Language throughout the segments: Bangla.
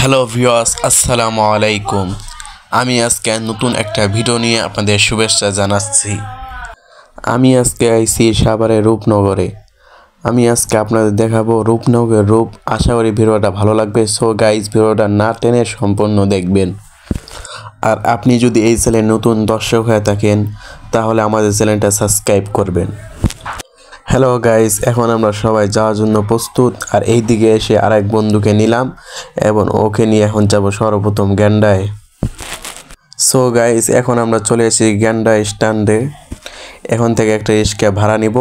হ্যালো ভিউয়ার্স, আসসালামু আলাইকুম। আমি আজকে নতুন একটা ভিডিও নিয়ে আপনাদের শুভেচ্ছা জানাচ্ছি। আমি আজকে আইছি সাভারের রূপনগরে। আমি আজকে আপনাদের দেখাবো রূপনগরের রূপ। আশা করি ভিডিওটা ভালো লাগবে। সো গাইজ, ভিডিওটা না টেনে সম্পূর্ণ দেখবেন। আর আপনি যদি এই চ্যানেলে নতুন দর্শক হয়ে থাকেন তাহলে আমাদের চ্যানেলটা সাবস্ক্রাইব করবেন। হ্যালো গাইজ, এখন আমরা সবাই যাওয়ার জন্য প্রস্তুত। আর এই দিকে এসে আরেক বন্ধুকে নিলাম এবং ওকে নিয়ে এখন যাব সর্বপ্রথম গ্যান্ডায়। সো গাইজ, এখন আমরা চলে এসেছি গ্যান্ডা স্ট্যান্ডে। এখন থেকে একটা রিক্সা ভাড়া নিব,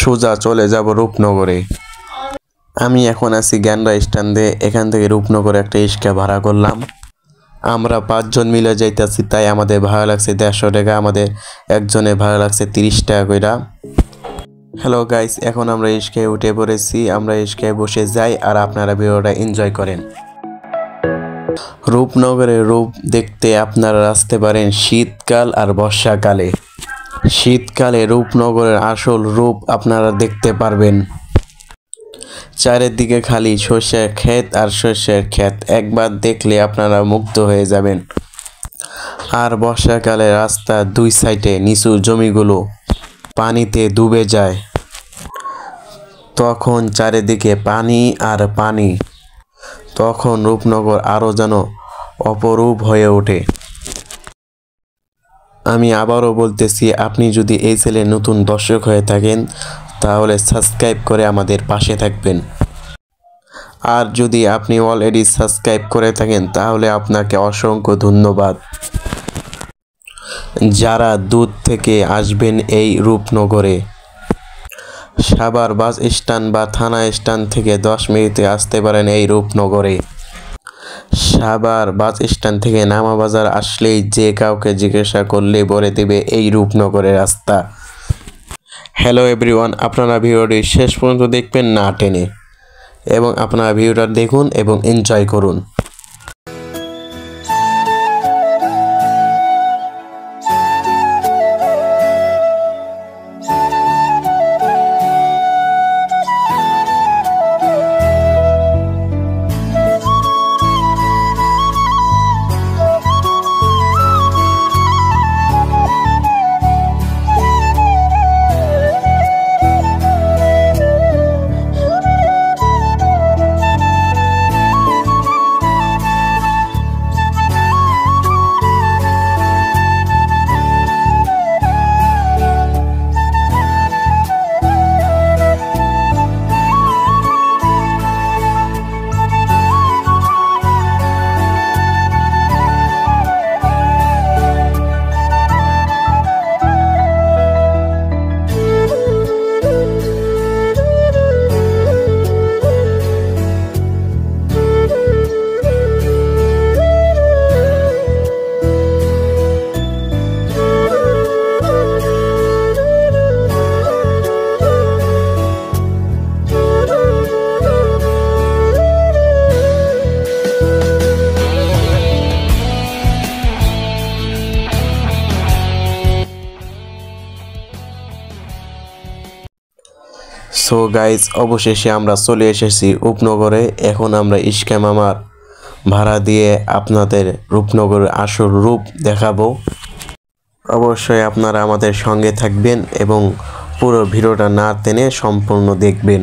সোজা চলে যাব রূপনগরে। আমি এখন আছি গ্যান্ডা স্ট্যান্ডে। এখান থেকে রূপনগরে একটা রিক্সা ভাড়া করলাম। আমরা 5 জন মিলে যাইতেছি, তাই আমাদের ভাড়া লাগছে 150 টাকা। আমাদের একজনের ভাড়া লাগছে 30 টাকা কইরা। হ্যালো গাইস, এখন আমরা রিক্সায় উঠে পড়েছি। আমরা রিক্সায় বসে যাই আর আপনারা ভিডিওটা এনজয় করেন। রূপনগরের রূপ দেখতে আপনারা আসতে পারেন শীতকাল আর বর্ষাকালে। শীতকালে রূপনগরের আসল রূপ আপনারা দেখতে পারবেন। চারিদিকে খালি সর্ষের ক্ষেত আর সর্ষের ক্ষেত, একবার দেখলে আপনারা মুগ্ধ হয়ে যাবেন। আর বর্ষাকালে রাস্তার দুই সাইডে নিচু জমিগুলো পানিতে ডুবে যায়, তখন চারিদিকে পানি আর পানি। তখন রূপনগর আরও যেন অপরূপ হয়ে ওঠে। আমি আবারও বলতেছি, আপনি যদি এই চ্যানেলে নতুন দর্শক হয়ে থাকেন তাহলে সাবস্ক্রাইব করে আমাদের পাশে থাকবেন। আর যদি আপনি অলরেডি সাবস্ক্রাইব করে থাকেন তাহলে আপনাকে অসংখ্য ধন্যবাদ। যারা দূর থেকে আসবেন এই রূপনগরে, সাভার বাস স্ট্যান্ড বা থানা স্ট্যান্ড থেকে 10 মিনিটে আসতে পারেন এই রূপনগরে। সাভার বাস স্ট্যান্ড থেকে নামা বাজার আসলেই যে কাউকে জিজ্ঞাসা করলে বলে দেবে এই রূপনগরের রাস্তা। হ্যালো এভরিওয়ান, আপনারা ভিডিওটি শেষ পর্যন্ত দেখবেন না টেনে, এবং আপনারা ভিডিওটা দেখুন এবং এনজয় করুন। সো গাইজ, অবশেষে আমরা চলে এসেছি রূপনগরে। এখন আমরা ইস্কা মামার ভাড়া দিয়ে আপনাদের রূপনগরের আসল রূপ দেখাবো। অবশ্যই আপনারা আমাদের সঙ্গে থাকবেন এবং পুরো ভিডিওটা না টেনে সম্পূর্ণ দেখবেন।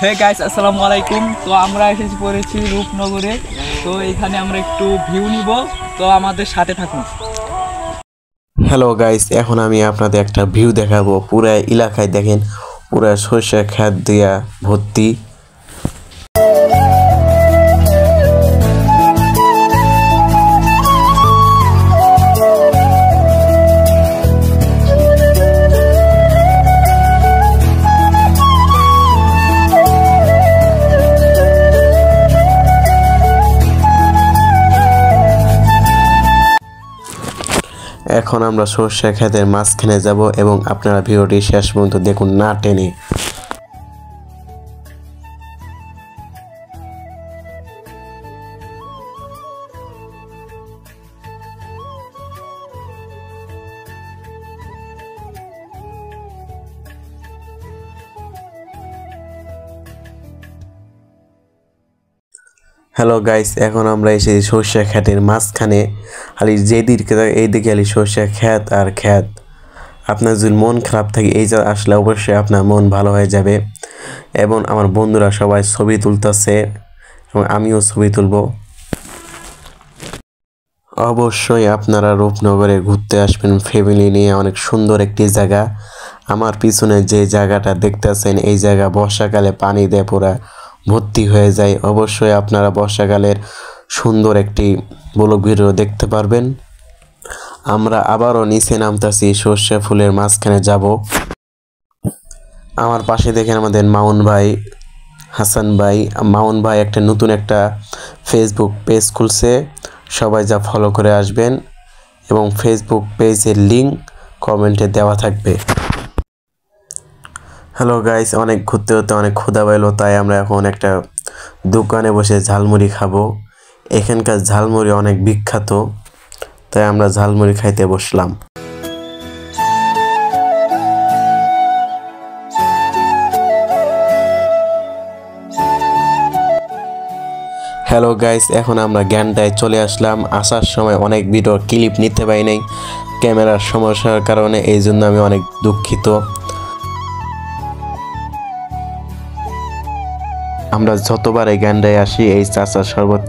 হে গাইস, আসসালামু আলাইকুম। তো আমরা এসেছি পড়েছি রূপনগরে। তো এখানে আমরা একটু ভিউ নিব, তো আমাদের সাথে থাকুন। হ্যালো গাইস, এখন আমি আপনাদের একটা ভিউ দেখাবো। পুরো এলাকায় দেখেন, পুরো সর্ষে ক্ষেত দিয়া ভর্তি। এখন আমরা সর্ষে ক্ষেতের মাঝখানে যাব এবং আপনারা ভিডিওটি শেষ পর্যন্ত দেখুন না টেনে। হ্যালো গাইস, এখন আমরা এসেছি সর্ষে ক্ষেতের মাঝখানে। খালি যেদিকে এইদিকে খালি সর্ষে ক্ষেত আর ক্ষেত। আপনার যদি মন খারাপ থাকে এই যে আসলে অবশ্যই আপনার মন ভালো হয়ে যাবে। এবং আমার বন্ধুরা সবাই ছবি তুলতেছে এবং আমিও ছবি তুলব। অবশ্যই আপনারা রূপনগরে ঘুরতে আসবেন ফ্যামিলি নিয়ে, অনেক সুন্দর একটি জায়গা। আমার পিছনে যে জায়গাটা দেখতেছেন এই জায়গা বর্ষাকালে পানি দিয়ে পুরা ভর্তি হয়ে যায়। অবশ্যই আপনারা বর্ষাকালের সুন্দর একটি ব্লগ ভিডিও দেখতে পারবেন। আমরা আবারও নিচে নামতাছি, সর্ষে ফুলের মাঝখানে যাব। আমার পাশে দেখেন আমাদের মামুন ভাই, হাসান ভাই। মামুন ভাই নতুন একটা ফেসবুক পেজ খুলছে, সবাই যা ফলো করে আসবেন এবং ফেসবুক পেজের লিংক কমেন্টে দেওয়া থাকবে। হ্যালো গাইস, অনেক ঘুরতে ঘুরতে অনেক ক্ষুধা পাইলো, তাই আমরা এখন একটা দোকানে বসে ঝালমুড়ি খাবো। এখানকার ঝালমুড়ি অনেক বিখ্যাত, তাই আমরা ঝালমুড়ি খাইতে বসলাম। হ্যালো গাইস, এখন আমরা জ্ঞানটায় চলে আসলাম। আসার সময় অনেক ভিডিও ক্লিপ নিতে পারি নাই ক্যামেরার সমস্যার কারণে, এই জন্য আমি অনেক দুঃখিত। আমরা যতবার এই জ্ঞানটায় আসি এই চাচার শরবত